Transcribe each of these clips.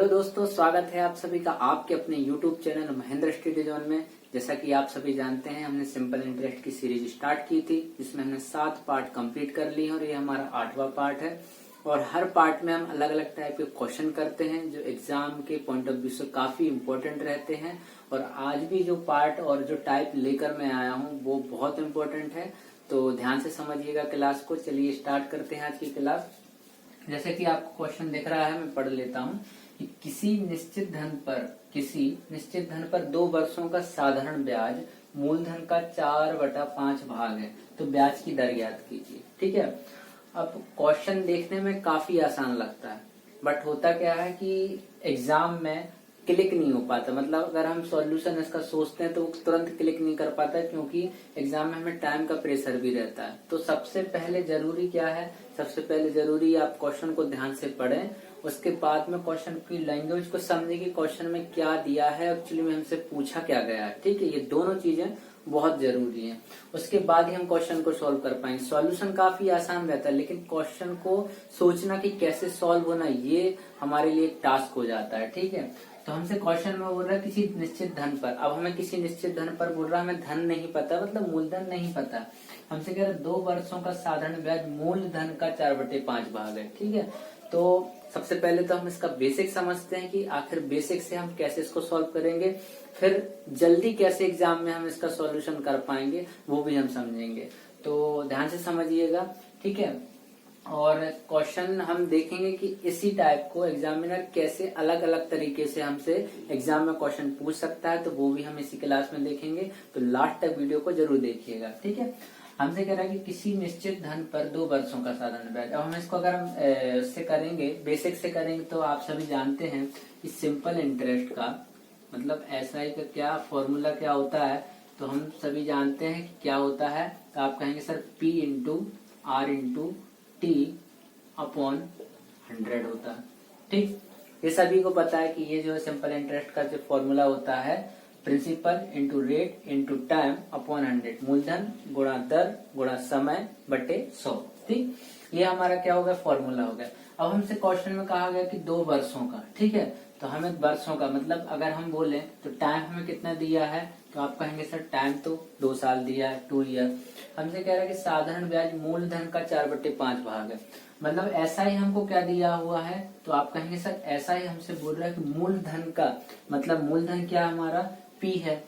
दोस्तों, स्वागत है आप सभी का आपके अपने YouTube channel Mahendra study zone में। जैसा कि आप सभी जानते हैं, हमने सिंपल इंटरेस्ट की सीरीज स्टार्ट की थी, जिसमें हमने 7 पार्ट कंप्लीट कर लिए और ये हमारा 8वां पार्ट है। और हर पार्ट में हम अलग अलग टाइप के क्वेश्चन करते हैं जो एग्जाम के पॉइंट ऑफ व्यू से काफी इम्पोर्टेंट रहते हैं। और आज भी जो पार्ट और जो टाइप लेकर मैं आया हूँ वो बहुत इम्पोर्टेंट है, तो ध्यान से समझिएगा क्लास को। चलिए स्टार्ट करते हैं आज की क्लास। जैसे कि आपको क्वेश्चन दिख रहा है, मैं पढ़ लेता हूँ कि किसी निश्चित धन पर 2 वर्षों का साधारण ब्याज मूलधन का 4/5 भाग है, तो ब्याज की दर ज्ञात कीजिए। ठीक है। अब क्वेश्चन देखने में काफी आसान लगता है, बट होता क्या है कि एग्जाम में क्लिक नहीं हो पाता। मतलब अगर हम सॉल्यूशन इसका सोचते हैं तो वो तुरंत क्लिक नहीं कर पाता, क्योंकि एग्जाम में हमें टाइम का प्रेशर भी रहता है। तो सबसे पहले जरूरी क्या है, सबसे पहले जरूरी आप क्वेश्चन को ध्यान से पढ़ें, उसके बाद में क्वेश्चन की लैंग्वेज को समझें कि क्वेश्चन में क्या दिया है, एक्चुअली में हमसे पूछा क्या गया है। ठीक है, ये दोनों चीजें बहुत जरूरी है। उसके बाद ही हम क्वेश्चन को सॉल्व कर पाएंगे। सॉल्यूशन काफी आसान रहता है, लेकिन क्वेश्चन को सोचना कि कैसे सॉल्व होना, ये हमारे लिए एक टास्क हो जाता है। ठीक है, तो हमसे क्वेश्चन में बोल रहा है किसी निश्चित धन पर। अब हमें किसी निश्चित धन पर बोल रहा है, हमें धन नहीं पता, मतलब मूलधन नहीं पता। हमसे कह रहा है 2 वर्षों का साधारण ब्याज मूलधन का 4/5 भाग है। ठीक है, तो सबसे पहले तो हम इसका बेसिक समझते हैं कि आखिर बेसिक से हम कैसे इसको सॉल्व करेंगे, फिर जल्दी कैसे एग्जाम में हम इसका सॉल्यूशन कर पाएंगे वो भी हम समझेंगे। तो ध्यान से समझिएगा। ठीक है, और क्वेश्चन हम देखेंगे कि इसी टाइप को एग्जामिनर कैसे अलग अलग तरीके से हमसे एग्जाम में क्वेश्चन पूछ सकता है, तो वो भी हम इसी क्लास में देखेंगे। तो लास्ट तक वीडियो को जरूर देखिएगा। ठीक है, हमसे कह रहा है कि किसी निश्चित धन पर 2 वर्षों का साधारण ब्याज। अब हम इसको अगर हम इससे करेंगे, बेसिक से करेंगे, तो आप सभी जानते हैं कि सिंपल इंटरेस्ट का मतलब SI का क्या फॉर्मूला क्या होता है। तो हम सभी जानते हैं कि क्या होता है। तो आप कहेंगे sir P into R into T upon 100 होता है। ठीक, ये सभी को पता है कि ये जो है सिंपल इंटरेस्ट का जो फॉर्मूला होता है, principal into rate into time upon 100, मूलधन गुणा दर गुणा समय बटे 100। ठीक, ये हमारा क्या होगा, फॉर्मूला हो गया। अब हमसे क्वेश्चन में कहा गया कि 2 वर्षों का। ठीक है, तो हमें वर्षों का मतलब अगर हम बोले तो टाइम हमें कितना दिया है, तो आप कहेंगे सर टाइम तो 2 साल दिया है, 2 ईयर। हमसे कह रहा है कि साधारण ब्याज मूलधन का 4/5 भाग है, मतलब ऐसा ही हमको क्या दिया हुआ है। तो आप कहेंगे सर ऐसा ही हमसे बोल रहा है कि मूलधन का मतलब मूलधन क्या हमारा P है,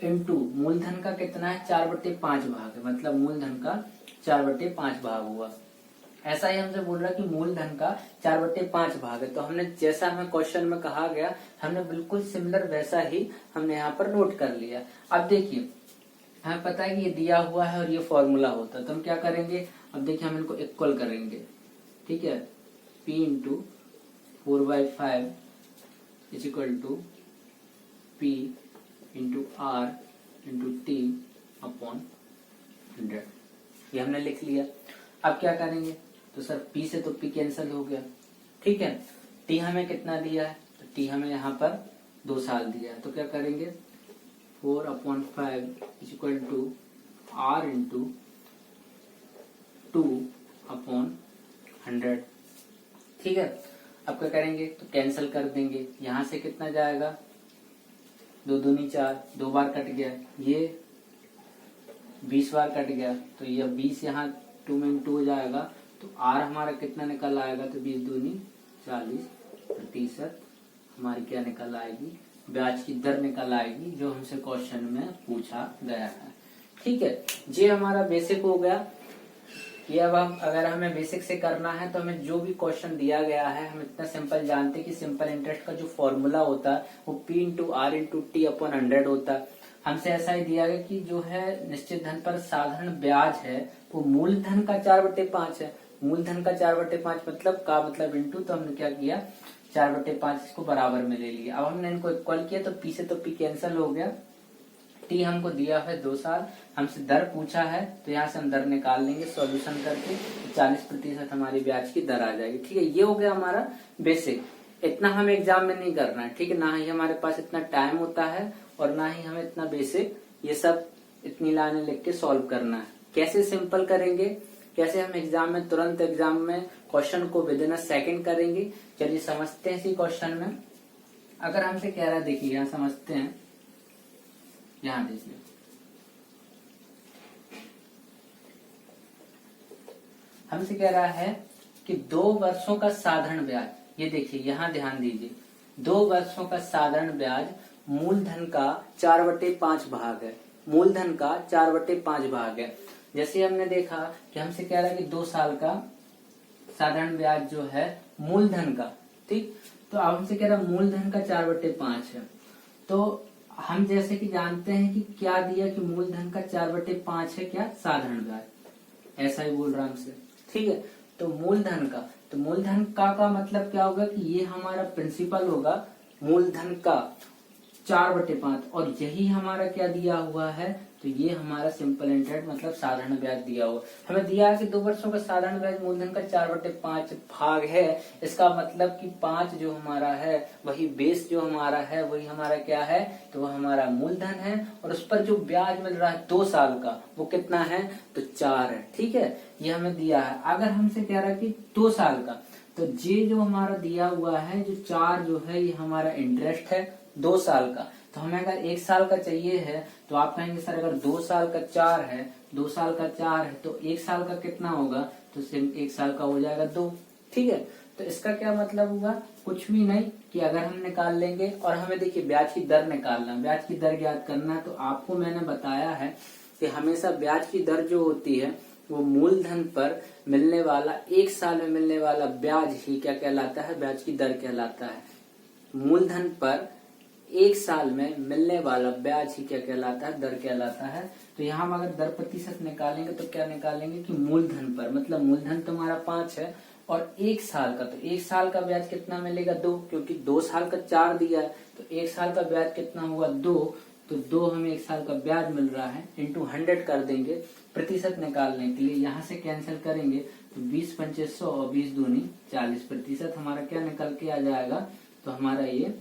इंटू मूलधन का कितना है 4/5 भाग है, मतलब मूलधन का 4/5 भाग हुआ। ऐसा ही हमसे बोल रहा है कि मूलधन का 4/5 भाग है। तो हमने जैसा हमें क्वेश्चन में कहा गया, हमने बिल्कुल सिमिलर वैसा ही हमने यहाँ पर नोट कर लिया। अब देखिए, हमें पता है कि ये दिया हुआ है और ये फॉर्मूला होता है, तो हम क्या करेंगे, अब देखिए हम इनको इक्वल करेंगे। ठीक है, P into 4/5 is equal to P into R into T upon 100, ये हमने लिख लिया। अब क्या करेंगे, तो सर P से तो P कैंसिल हो गया। ठीक है, T हमें कितना दिया है, तो T हमें यहाँ पर 2 साल दिया है, तो क्या करेंगे 4/5 is equal to R into 2 upon 100। ठीक है, अब क्या करेंगे, तो कैंसिल कर देंगे। यहाँ से कितना जाएगा, 2 दूनी 4, 2 बार कट गया, ये 20 बार कट गया, तो ये 20 यहाँ 2 में 2 हो जाएगा, तो R हमारा कितना निकल आएगा, तो 20 दूनी 40 प्रतिशत हमारी क्या निकल आएगी, ब्याज की दर निकल आएगी, जो हमसे क्वेश्चन में पूछा गया है। ठीक है, ये हमारा बेसिक हो गया। ये अब हम अगर हमें बेसिक से करना है, तो हमें जो भी क्वेश्चन दिया गया है, हम इतना सिंपल जानते हैं कि सिंपल इंटरेस्ट का जो फॉर्मूला होता है वो P into R into T upon 100 होता है। हमसे ऐसा ही दिया गया कि जो है निश्चित धन पर साधारण ब्याज है वो मूलधन का 4/5 है। मूलधन का 4/5 मतलब का मतलब इंटू, तो हमने क्या किया 4/5 इसको बराबर में ले लिया। अब हमने इनको इक्वल किया, तो P से तो P कैंसिल हो गया, T हमको दिया है 2 साल, हमसे दर पूछा है, तो यहाँ से हम दर निकाल लेंगे सॉल्यूशन करके, 40% हमारी ब्याज की दर आ जाएगी। ठीक है, ये हो गया हमारा बेसिक। इतना हमें एग्जाम में नहीं करना है। ठीक है, ना ही हमारे पास इतना टाइम होता है और ना ही हमें इतना बेसिक ये सब इतनी लाइनें लिख के सॉल्व करना है। कैसे सिंपल करेंगे, कैसे हम एग्जाम में तुरंत एग्जाम में क्वेश्चन को विद इन अ सेकंड करेंगे, चलिए समझते हैं इसी क्वेश्चन में। अगर हमसे कह रहा है, देखिए यहाँ समझते हैं, यहाँ देखिए हमसे कह रहा है कि 2 वर्षों का साधारण ब्याज, ये देखिए यहाँ ध्यान दीजिए, 2 वर्षों का साधारण ब्याज मूलधन का 4/5 भाग है, मूलधन का 4/5 भाग है। जैसे हमने देखा कि हमसे कह रहा है कि 2 साल का साधारण ब्याज जो है मूलधन का, ठीक, तो अब हमसे कह रहा है मूलधन का 4/5 है। तो हम जैसे कि जानते हैं कि क्या दिया कि मूलधन का 4/5 है क्या, साधारण ब्याज, ऐसा ही बोल रहा हमसे, ठीक है। तो मूलधन का मतलब क्या होगा कि ये हमारा प्रिंसिपल होगा, मूलधन का 4/5, और यही हमारा क्या दिया हुआ है, तो ये हमारा सिंपल इंटरेस्ट मतलब साधारण ब्याज दिया हुआ। हमें दिया है कि 2 वर्षों का साधारण ब्याज मूलधन का 4/5 भाग है, इसका मतलब कि 5 जो हमारा है वही बेस जो हमारा है वही हमारा क्या है, तो वह हमारा मूलधन है, और उस पर जो ब्याज मिल रहा है 2 साल का वो कितना है, तो 4 है, ठीक है, ये हमें दिया है। अगर हमसे कह रहा है कि 2 साल का, तो ये जो हमारा दिया हुआ है जो 4 जो है ये हमारा इंटरेस्ट है 2 साल का। तो हमें अगर 1 साल का चाहिए है तो आप कहेंगे सर अगर 2 साल का 4 है, 2 साल का 4 है तो 1 साल का कितना होगा, तो सिर्फ 1 साल का हो जाएगा 2, ठीक है। तो इसका क्या मतलब हुआ, कुछ भी नहीं कि अगर हम निकाल लेंगे, और हमें देखिए ब्याज की दर निकालना, ब्याज की दर ज्ञात करना है, तो आपको मैंने बताया है कि हमेशा ब्याज की दर जो होती है वो मूलधन पर मिलने वाला 1 साल में मिलने वाला ब्याज ही क्या कहलाता है, ब्याज की दर कहलाता है। मूलधन पर 1 साल में मिलने वाला ब्याज ही क्या कहलाता है, दर कहलाता है। तो यहाँ हम अगर दर प्रतिशत निकालेंगे तो क्या निकालेंगे कि मूलधन पर, मतलब मूलधन तुम्हारा 5 है और 1 साल का, तो 1 साल का ब्याज कितना मिलेगा, 2, क्योंकि 2 साल का 4 दिया है तो 1 साल का ब्याज कितना हुआ, 2, तो 2 हमें 1 साल का ब्याज मिल रहा है, इंटू 100 कर देंगे प्रतिशत निकालने के लिए। यहाँ से कैंसिल करेंगे तो 20 पंचे 100 और 20 दूनी 40 प्रतिशत हमारा क्या निकल के आ जाएगा, तो हमारा ये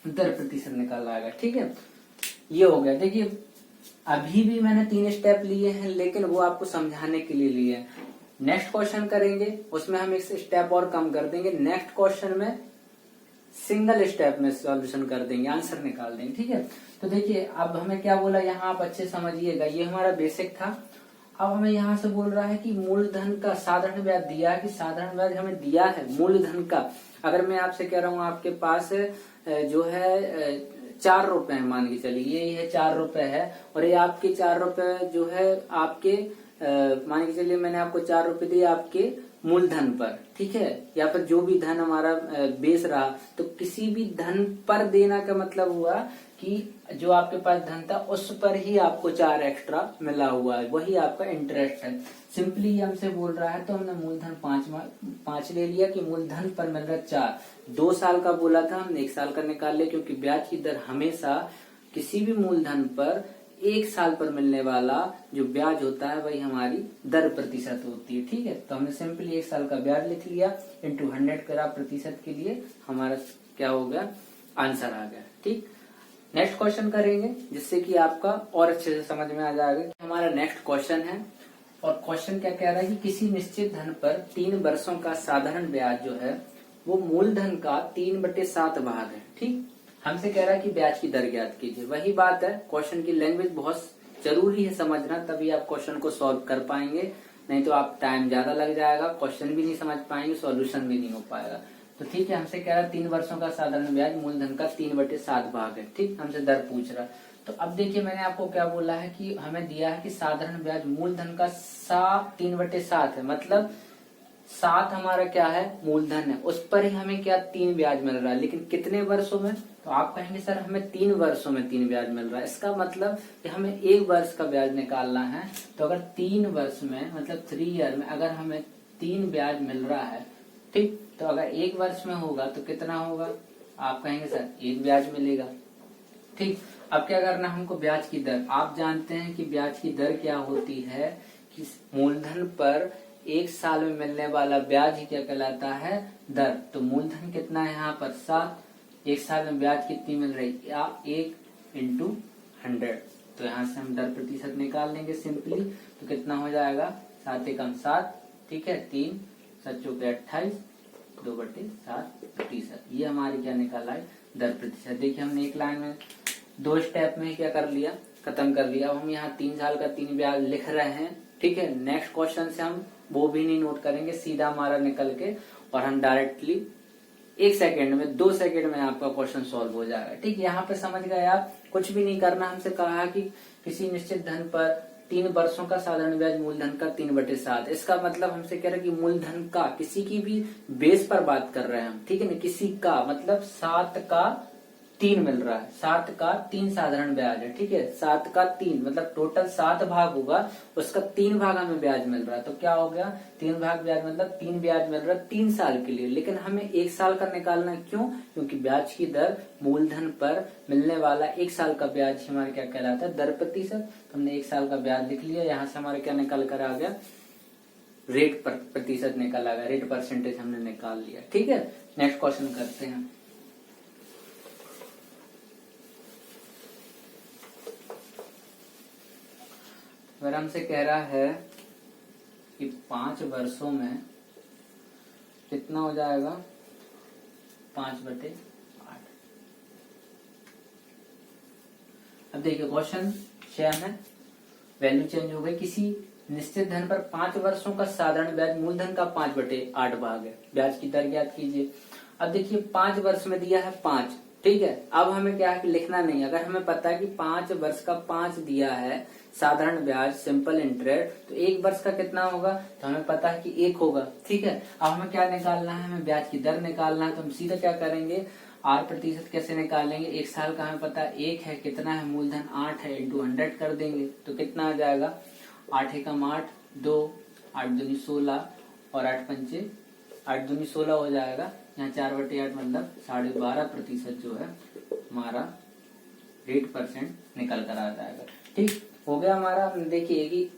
दर प्रतिशत निकल आएगा, ठीक है। ये हो गया। देखिए अभी भी मैंने 3 स्टेप लिए हैं, लेकिन वो आपको समझाने के लिए लिए हैं। नेक्स्ट क्वेश्चन करेंगे उसमें हम 1 स्टेप और कम कर देंगे, नेक्स्ट क्वेश्चन में सिंगल स्टेप में सॉल्यूशन कर देंगे, आंसर निकाल देंगे, ठीक है। तो देखिए अब हमें क्या बोला, यहाँ आप अच्छे समझिएगा, ये हमारा बेसिक था। अब हमें यहाँ से बोल रहा है कि मूलधन का साधारण ब्याज दिया है, कि साधारण ब्याज हमें दिया है मूलधन का। अगर मैं आपसे कह रहा हूँ आपके पास जो है 4 रुपए मान के चलिए, ये 4 रुपए है, और ये आपके 4 रुपए जो है आपके मान के चलिए मैंने आपको 4 रुपए दिए आपके मूलधन पर, ठीक है, या फिर जो भी धन हमारा बेस रहा, तो किसी भी धन पर देना का मतलब हुआ कि जो आपके पास धन था उस पर ही आपको 4 एक्स्ट्रा मिला हुआ है, वही आपका इंटरेस्ट है। सिंपली हमसे बोल रहा है तो हमने मूलधन 5 ले लिया कि मूलधन पर मिल रहा 4, 2 साल का बोला था हमने 1 साल का निकाल लिया, क्योंकि ब्याज की दर हमेशा किसी भी मूलधन पर 1 साल पर मिलने वाला जो ब्याज होता है वही हमारी दर प्रतिशत होती है, ठीक है। तो हमने सिंपली 1 साल का ब्याज लिख लिया, इंटू 100 करा प्रतिशत के लिए, हमारा क्या हो गया, आंसर आ गया, ठीक। नेक्स्ट क्वेश्चन करेंगे जिससे कि आपका और अच्छे से समझ में आ जाएगा। हमारा नेक्स्ट क्वेश्चन है, और क्वेश्चन क्या कह रहा है कि किसी निश्चित धन पर 3 वर्षों का साधारण ब्याज जो है वो मूलधन का 3/7 भाग है, ठीक। हमसे कह रहा है कि ब्याज की दर ज्ञात कीजिए। वही बात है, क्वेश्चन की लैंग्वेज बहुत जरूरी है समझना, तभी आप क्वेश्चन को सॉल्व कर पाएंगे, नहीं तो आप टाइम ज्यादा लग जाएगा, क्वेश्चन भी नहीं समझ पाएंगे, सॉल्यूशन भी नहीं हो पाएगा। तो ठीक है, हमसे कह रहा है 3 वर्षों का साधारण ब्याज मूलधन का 3/7 भाग है, ठीक, हमसे दर पूछ रहा है। तो अब देखिए मैंने आपको क्या बोला है कि हमें दिया है कि साधारण ब्याज मूलधन का 3/7 है, मतलब 7 हमारा क्या है, मूलधन है, उस पर ही हमें क्या 3 ब्याज मिल रहा है, लेकिन कितने वर्षों में, तो आप कहेंगे सर हमें 3 वर्षों में 3 ब्याज मिल रहा है। इसका मतलब कि हमें 1 वर्ष का ब्याज निकालना है, तो अगर 3 वर्ष में मतलब 3 ईयर में अगर हमें 3 ब्याज मिल रहा है, ठीक, तो अगर 1 वर्ष में होगा तो कितना होगा, आप कहेंगे सर 1 ब्याज मिलेगा, ठीक। अब क्या करना हमको, ब्याज की दर, आप जानते हैं कि ब्याज की दर क्या होती है कि मूलधन पर 1 साल में मिलने वाला ब्याज ही क्या कहलाता है, दर। तो मूलधन कितना है यहाँ पर 7, 1 साल में ब्याज कितनी मिल रही है, 1 इंटू 100, तो यहाँ से हम दर प्रतिशत निकाल लेंगे सिंपली, तो कितना हो जाएगा 7 एकम 7, ठीक है, 3 7 चौके 28, 2/7 प्रतिशत, ये हमारी क्या निकाला है, दर प्रतिशत। देखिए हमने एक लाइन में 2 स्टेप में क्या कर लिया, खत्म कर लिया। अब हम यहाँ 3 साल का 3 ब्याज लिख रहे हैं, ठीक है। नेक्स्ट क्वेश्चन से हम वो भी नहीं नोट करेंगे, सीधा हमारा निकल के और हम डायरेक्टली 1 सेकेंड में 2 सेकेंड में आपका क्वेश्चन सॉल्व हो जाएगा, ठीक। यहाँ पे समझ गए आप, कुछ भी नहीं करना। हमसे कहा कि किसी निश्चित धन पर 3 वर्षों का साधारण ब्याज मूलधन का 3/7। इसका मतलब हमसे कह रहे हैं कि मूलधन का किसी की भी बेस पर बात कर रहे हैं हम, ठीक है ना। किसी का मतलब 7 का 3 मिल रहा है, 7 का 3 साधारण ब्याज है, ठीक है। 7 का 3 मतलब टोटल 7 भाग होगा, उसका 3 भाग हमें ब्याज मिल रहा है। तो क्या हो गया, 3 भाग ब्याज मतलब 3 ब्याज मिल रहा है 3 साल के लिए। लेकिन हमें 1 साल का निकालना है, क्यों? क्योंकि ब्याज की दर मूलधन पर मिलने वाला 1 साल का ब्याज हमारा क्या कहलाता है, दर प्रतिशत। तो हमने 1 साल का ब्याज लिख लिया। यहाँ से हमारा क्या निकल कर आ गया, रेट प्रतिशत निकल आ गया, रेट परसेंटेज हमने निकाल लिया, ठीक है। नेक्स्ट क्वेश्चन करते हैं। अगर हमसे कह रहा है कि 5 वर्षों में कितना हो जाएगा, 5/8। अब देखिए क्वेश्चन सेम है, वैल्यू चेंज हो गई। किसी निश्चित धन पर 5 वर्षों का साधारण ब्याज मूलधन का 5/8 भाग है। ब्याज की दर ज्ञात कीजिए। अब देखिए 5 वर्ष में दिया है 5, ठीक है। अब हमें क्या है कि लिखना नहीं। अगर हमें पता है कि 5 वर्ष का 5 दिया है साधारण ब्याज सिंपल इंटरेस्ट, तो 1 वर्ष का कितना होगा, तो हमें पता है कि 1 होगा, ठीक है। अब हमें क्या निकालना है, हमें ब्याज की दर निकालना है। तो हम सीधा क्या करेंगे, R% कैसे निकालेंगे। 1 साल का हमें पता है 1 है, कितना है मूलधन 8 है, इंटू 100 कर देंगे तो कितना आ जाएगा, 8 एकम 8, 2, 8 दूनी 16 और 8 पंचे 8 दूनी 16 हो जाएगा। यहाँ 4/8 मतलब 12.5% जो है हमारा रेट परसेंट निकल कर आ जाएगा, ठीक हो गया हमारा। देखिए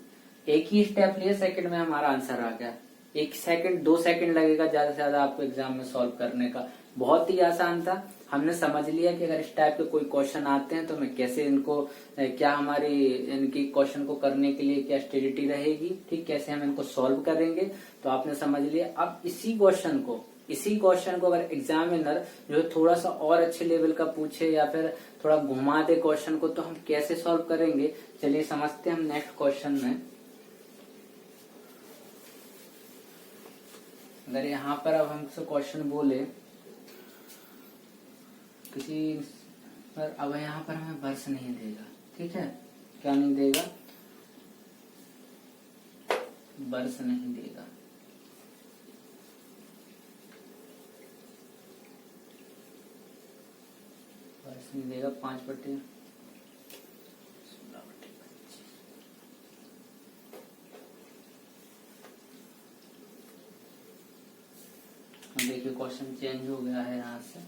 एक ही स्टेप लिए, सेकंड में हमारा आंसर आ गया। 1 सेकंड 2 सेकंड लगेगा ज्यादा से ज्यादा आपको एग्जाम में सॉल्व करने का। बहुत ही आसान था। हमने समझ लिया कि अगर इस टाइप के कोई क्वेश्चन आते हैं तो मैं कैसे इनको, क्या हमारी इनकी क्वेश्चन को करने के लिए क्या स्ट्रेटेजी रहेगी, ठीक, कैसे हम इनको सॉल्व करेंगे। तो आपने समझ लिया। अब इसी क्वेश्चन को अगर एग्जामिनर जो है थोड़ा सा और अच्छे लेवल का पूछे या फिर थोड़ा घुमा दे क्वेश्चन को, तो हम कैसे सॉल्व करेंगे, चलिए समझते हैं हम नेक्स्ट क्वेश्चन में। अगर यहाँ पर अब हमसे क्वेश्चन बोले किसी पर, अब यहाँ पर हमें वर्ष नहीं देगा, ठीक है। क्या नहीं देगा, वर्ष नहीं देगा। वर्ष नहीं देगा। 5/16 देखिए क्वेश्चन चेंज हो गया है यहाँ से।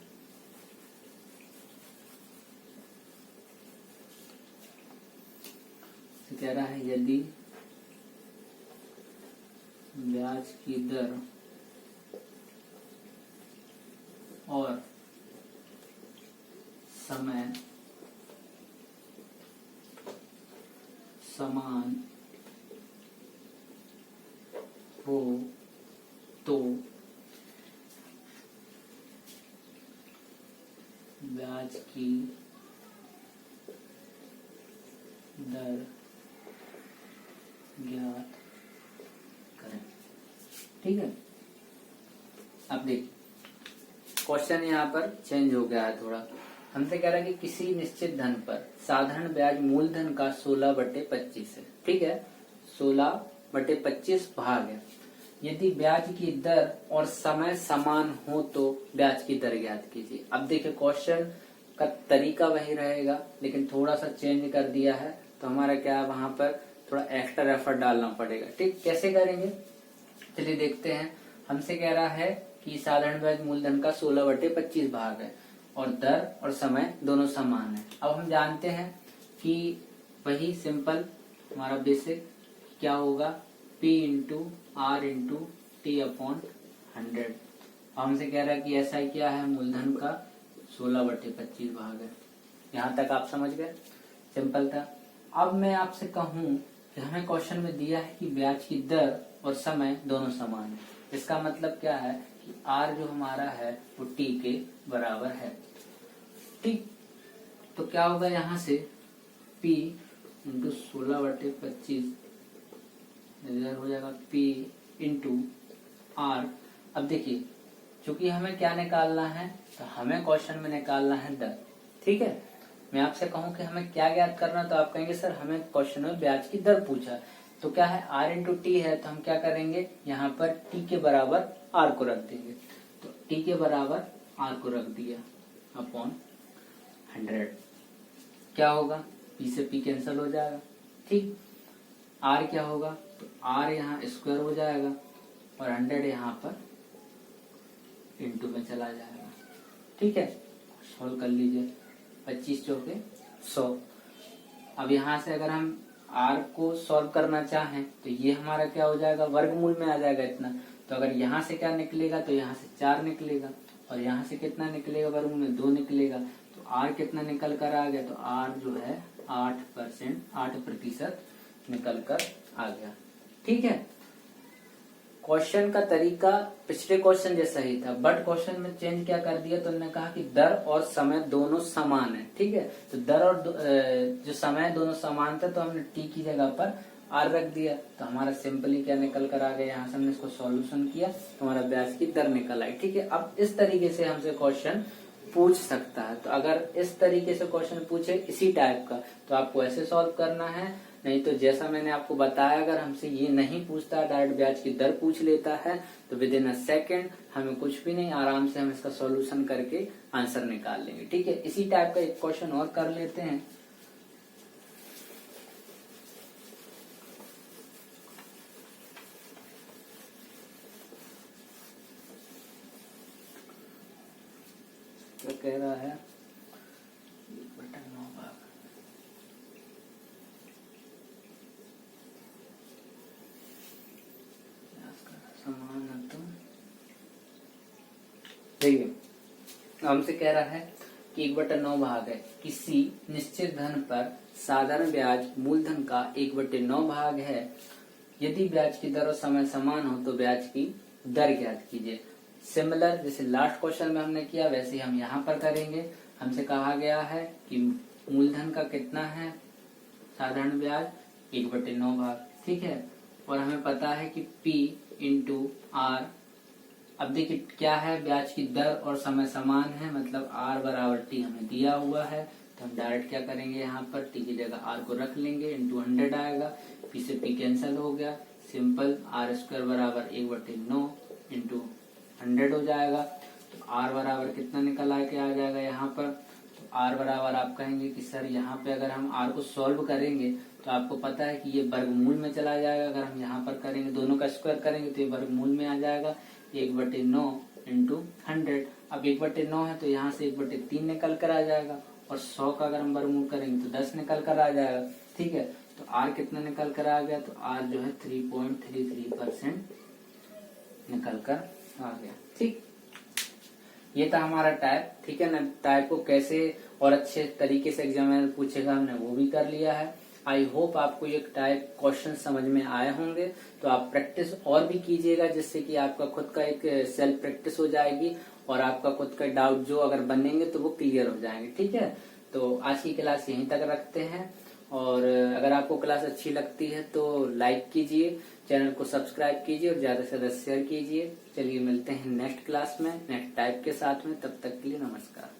कह रहा है यदि ब्याज की दर और समय समान हो तो ब्याज की दर ज्ञात करें, ठीक है। अब देखिए क्वेश्चन यहाँ पर चेंज हो गया है थोड़ा। हमसे कह रहा है कि किसी निश्चित धन पर साधारण ब्याज मूलधन का 16/25 है, ठीक है। 16/25 भाग है। यदि ब्याज की दर और समय समान हो तो ब्याज की दर ज्ञात कीजिए। अब देखिए क्वेश्चन का तरीका वही रहेगा, लेकिन थोड़ा सा चेंज कर दिया है। तो हमारा क्या है, वहां पर थोड़ा एक्स्ट्रा एफर्ट डालना पड़ेगा, ठीक। कैसे करेंगे, चलिए देखते हैं। हमसे कह रहा है कि साधारण ब्याज मूलधन का 16/25 भाग है और दर और समय दोनों समान है। अब हम जानते हैं कि वही सिंपल हमारा बेसिक क्या होगा, P into R into T/100। हमसे कह रहा है कि ऐसा क्या है, मूलधन का 16/25 भाग है। यहाँ तक आप समझ गए, सिंपल था। अब मैं आपसे कहूं कि हमें क्वेश्चन में दिया है कि ब्याज की दर और समय दोनों समान है। इसका मतलब क्या है कि R जो हमारा है वो T के बराबर है। ठीक। तो क्या होगा यहाँ से P इंटू 16/25 इधर हो जाएगा P इंटू R। अब देखिए चूंकि हमें क्या निकालना है, तो हमें क्वेश्चन में निकालना है दर। ठीक है, मैं आपसे कहूं कि हमें क्या ज्ञात करना, तो आप कहेंगे सर हमें क्वेश्चन में ब्याज की दर पूछा, तो क्या है R इंटू टी है, तो हम क्या करेंगे यहाँ पर T के बराबर R को रख देंगे। तो T के बराबर R को रख दिया अपॉन 100। क्या होगा, P से P कैंसिल हो जाएगा। ठीक, R क्या होगा, तो R यहाँ स्क्वायर हो जाएगा और 100 यहाँ पर इंटू में चला जाएगा। ठीक है, सोल्व कर लीजिए, 25 चौके 100। अब यहाँ से अगर हम R को सॉल्व करना चाहें तो ये हमारा क्या हो जाएगा, वर्गमूल में आ जाएगा इतना। तो अगर यहाँ से क्या निकलेगा, तो यहाँ से 4 निकलेगा और यहाँ से कितना निकलेगा, वर्गमूल में 2 निकलेगा। तो R कितना निकल कर आ गया, तो R जो है 8% निकल कर आ गया। ठीक है, क्वेश्चन का तरीका पिछले क्वेश्चन जैसा ही था, बट क्वेश्चन में चेंज क्या कर दिया, तो उन्होंने कहा कि दर और समय दोनों समान है। ठीक है, तो दर और जो समय दोनों समान था, तो हमने टी की जगह पर आर रख दिया। तो हमारा सिंपली क्या निकल कर आ गया, यहाँ से हमने इसको सॉल्यूशन किया तो हमारा ब्याज की दर निकल आई। ठीक है, अब इस तरीके से हमसे क्वेश्चन पूछ सकता है। तो अगर इस तरीके से क्वेश्चन पूछे इसी टाइप का, तो आपको ऐसे सॉल्व करना है। नहीं तो जैसा मैंने आपको बताया, अगर हमसे ये नहीं पूछता, डायरेक्ट ब्याज की दर पूछ लेता है, तो विद इन अ सेकेंड हमें कुछ भी नहीं, आराम से हम इसका सॉल्यूशन करके आंसर निकाल लेंगे। ठीक है, इसी टाइप का एक क्वेश्चन और कर लेते हैं। क्या कह रहा है, देखिए हमसे कह रहा है कि 1/9 भाग है किसी निश्चित धन पर साधारण ब्याज मूलधन का 1/9 भाग है। यदि ब्याज की दर और समय समान हो तो ब्याज की दर ज्ञात कीजिए। सिमिलर जैसे लास्ट क्वेश्चन में हमने किया, वैसे ही हम यहाँ पर करेंगे। हमसे कहा गया है कि मूलधन का कितना है साधारण ब्याज, 1/9 भाग। ठीक है, और हमें पता है कि P इंटू R। अब देखिए क्या है, ब्याज की दर और समय समान है, मतलब R बराबर T हमें दिया हुआ है। तो हम डायरेक्ट क्या करेंगे, यहाँ पर T की जगह R को रख लेंगे, इंटू 100 आएगा, P से P कैंसिल हो गया, सिंपल R स्क्वायर बराबर 1/9 इंटू 100 हो जाएगा। तो R बराबर कितना निकल आके आ जाएगा यहाँ पर, तो R बराबर आप कहेंगे कि सर यहाँ पे अगर हम R को सॉल्व करेंगे तो आपको पता है कि ये वर्गमूल में चला जाएगा। अगर हम यहाँ पर करेंगे, दोनों का स्क्वायर करेंगे तो ये वर्गमूल में आ जाएगा, 1/9 इंटू 100। अब 1/9 है तो यहाँ से 1/3 निकल कर आ जाएगा, और 100 का अगर हम वर्गमूल करेंगे तो 10 निकल कर आ जाएगा। ठीक है, तो R कितना निकल कर आ गया, तो R जो है 3.33% निकल कर आ गया। ठीक, ये था हमारा टाइप। ठीक है ना, टाइप को कैसे और अच्छे तरीके से एग्जामिनर पूछेगा हमने वो भी कर लिया है। आई होप आपको ये टाइप क्वेश्चन समझ में आए होंगे। तो आप प्रैक्टिस और भी कीजिएगा, जिससे कि आपका खुद का एक सेल्फ प्रैक्टिस हो जाएगी और आपका खुद का डाउट जो अगर बनेंगे तो वो क्लियर हो जाएंगे। ठीक है, तो आज की क्लास यहीं तक रखते हैं, और अगर आपको क्लास अच्छी लगती है तो लाइक कीजिए, चैनल को सब्सक्राइब कीजिए और ज्यादा से ज्यादा शेयर कीजिए। चलिए मिलते हैं नेक्स्ट क्लास में नेक्स्ट टाइप के साथ में, तब तक के लिए नमस्कार।